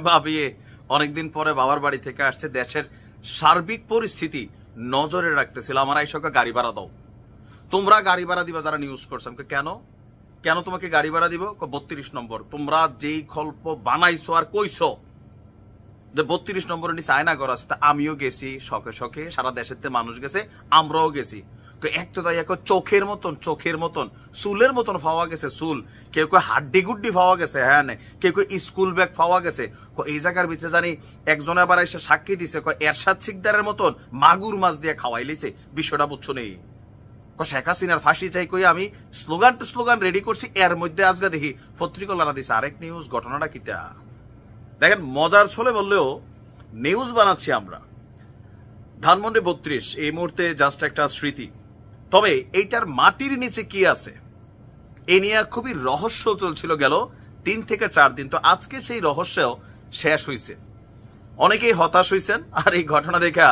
ভাবিয়ে অনেকদিন পরে বাবার বাড়ি থেকে আসছে, দেশের সার্বিক পরিস্থিতি নজরে রাখতেছিল। আমার আইসকে গাড়ি ভাড়া দাও, তোমরা গাড়ি ভাড়া দিবা যারা নিউজ করছো। কেন কেন তোমাকে গাড়ি ভাড়া দিব? 32 নম্বর। তোমরা যেই গল্প বানাইছো আর কইছো যে 32 নম্বরের নিচে আয়না ঘর আছে, তা আমিও গেছি, শখে শখে সারা দেশের মানুষ গেছে, আমরাও গেছি। একটা তাই এক চোখের মতন চুলের মতন পাওয়া গেছে চুল, কেউ কেউ হাড্ডি গুড্ডি পাওয়া গেছে, হ্যাঁ কেউ কেউ স্কুল ব্যাগ পাওয়া গেছে। এই জায়গার ভিতরে জানি একজনে আবার এসে সাক্ষী দিছে, এরশাদ শিকদারের মতন মাগুর মাছ দিয়ে খাওয়াই লিছে। বিষয়টা বুঝছো নেই? শেখ হাসিনার ফাঁসি চাই কই আমি স্লোগান টু স্লোগান রেডি করছি, এর মধ্যে আজকে দেখি পত্রিকা দিছে আরেক নিউজ। ঘটনাটা কিটা দেখেন, মজার ছলে বললেও নিউজ বানাচ্ছি আমরা। ধানমন্ডি 32 এই মুহূর্তে জাস্ট একটা স্মৃতি, তবে এইটার মাটির নিচে কি আছে এই নিয়ে খুবই রহস্য চলছিল গেল 3 থেকে 4 দিন। তো আজকে সেই রহস্য শেষ হয়েছে। অনেকেই হতাশ হয়েছেন, আর এই ঘটনা দেখা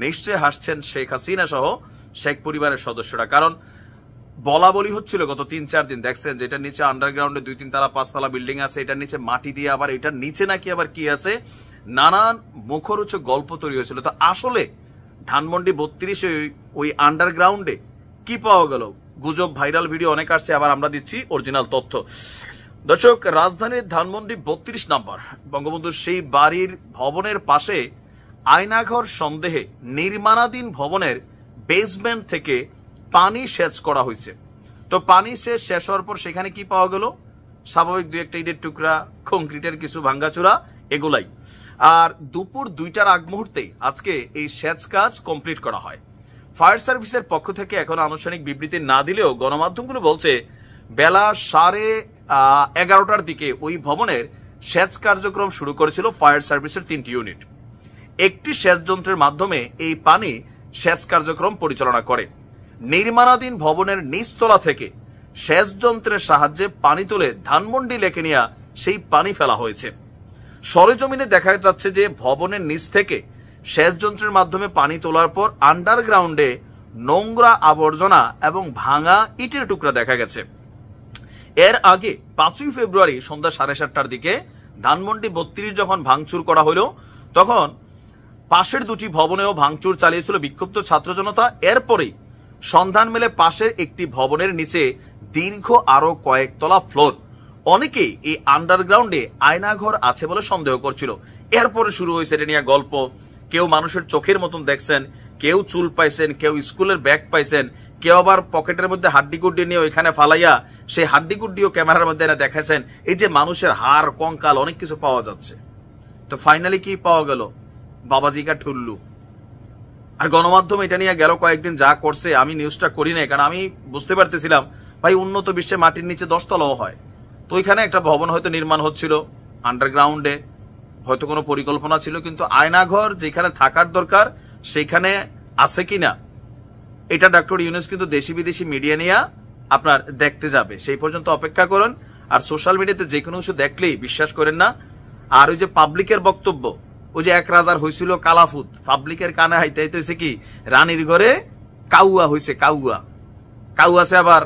নিশ্চয়ই হাসছেন শেখ হাসিনা সহ শেখ পরিবারের সদস্যরা। কারণ বলা বলি হচ্ছিল গত 3-4 দিন, দেখছেন যে এটার নিচে আন্ডারগ্রাউন্ডে 2-3 তালা 5 তালা বিল্ডিং আছে, এটার নিচে মাটি দিয়ে, আবার এটার নিচে নাকি আবার কি আছে, নানান মুখরোচক গল্প তৈরি হয়েছিল। তো আসলে ধানমন্ডি 32 ওই আন্ডারগ্রাউন্ডে কি পাওয়া গেল? গুজব, ভাইরাল ভিডিও অনেক আসছে, আবার আমরা দিচ্ছি অরিজিনাল তথ্য। দর্শক, রাজধানীর ধানমন্ডি 32 নম্বর বঙ্গবন্ধুর সেই বাড়ির ভবনের পাশে আয়নাঘর সন্দেহে নির্মাণাধীন ভবনের বেসমেন্ট থেকে পানি সেচ করা হয়েছে। তো পানি শেষ হওয়ার পর সেখানে কি পাওয়া গেল? স্বাভাবিক 2-1টা ইটের টুকরা, কংক্রিটের কিছু ভাঙ্গাচুরা, এগুলাই। আর দুপুর 2টার আগ মুহূর্তে আজকে এই সেচ কাজ কমপ্লিট করা হয়। ফায়ার সার্ভিসের পক্ষ থেকে এখন আনুষ্ঠানিক বিবৃতি না দিলেও গণমাধ্যমগুলো বলছে বেলা 11:30টার দিকে ওই ভবনের সেচ কার্যক্রম শুরু করেছিল ফায়ার সার্ভিসের 3টি ইউনিট। একটি সেচ যন্ত্রের মাধ্যমে এই পানি সেচ কার্যক্রম পরিচালনা করে। নির্মাণাধীন ভবনের নিচতলা থেকে সেচ যন্ত্রের সাহায্যে পানি তুলে ধানমন্ডি লেকে নিয়ে সেই পানি ফেলা হয়েছে। সরেজমিনে দেখা যাচ্ছে যে ভবনের নিচ থেকে সেচ যন্ত্রের মাধ্যমে পানি তোলার পর আন্ডারগ্রাউন্ডে নোংরা আবর্জনা এবং ভাঙা ইটের টুকরা দেখা গেছে। এর আগে 5ই ফেব্রুয়ারি সন্ধ্যা 7:30টার দিকে ধানমন্ডি 32 যখন ভাঙচুর করা হলো, তখন পাশের 2টি ভবনেও ভাঙচুর চালিয়েছিল বিক্ষুব্ধ ছাত্র জনতা। এরপরেই সন্ধান মেলে পাশের একটি ভবনের নিচে দীর্ঘ আরো কয়েকতলা ফ্লোর। অনেকেই এই আন্ডারগ্রাউন্ডে আয়নাঘর আছে বলে সন্দেহ করছিল। এরপরে শুরু হয়েছে এটা নিয়ে গল্প। কেউ মানুষের চোখের মতন দেখছেন, কেউ চুল পাইছেন, কেউ স্কুলের ব্যাগ পাইছেন, কেউ আবার পকেটের মধ্যে হাড্ডিগুড্ডি নিয়ে ওইখানে ফালাইয়া সেই হাড্ডিগুড্ডিও ক্যামেরার মধ্যে এনে দেখাচ্ছেন। এই যে মানুষের হাড়, কঙ্কাল, অনেক কিছু পাওয়া যাচ্ছে। তো ফাইনালি কি পাওয়া গেল? বাবাজি কা ঠুল্লু। আর গণমাধ্যম এটা নিয়ে গেল কয়েকদিন যা করছে, আমি নিউজটা করি নাই, কারণ আমি বুঝতে পারতেছিলাম ভাই উন্নত বিশ্বে মাটির নিচে 10 তলাও হয়। তো ওইখানে একটা ভবন হয়তো নির্মাণ হচ্ছিল আন্ডারগ্রাউন্ডে, হয়তো কোনো পরিকল্পনা ছিল, কিন্তু আয়নাঘর যেখানে থাকার দরকার সেখানে আছে কিনা এটা ডক্টর ইউনূস কিন্তু দেশি বিদেশি মিডিয়া নিয়ে আপনার দেখতে যাবে। সেই পর্যন্ত অপেক্ষা করুন। আর সোশ্যাল মিডিয়াতে যে কোনো কিছু দেখলেই বিশ্বাস করেন না। আর ওই যে পাবলিকের বক্তব্য, ওই যে এক রাজার হয়েছিল কালাফুত, পাবলিকের কানে হাইতে হাইতে হয়েছে কি রানীর ঘরে কাউয়া হয়েছে। কাউয়া সে আবার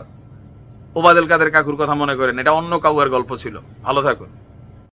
ওবায়দুল কাদের কাকুর কথা মনে করেন, এটা অন্য কাউয়ার গল্প ছিল। ভালো থাকুন।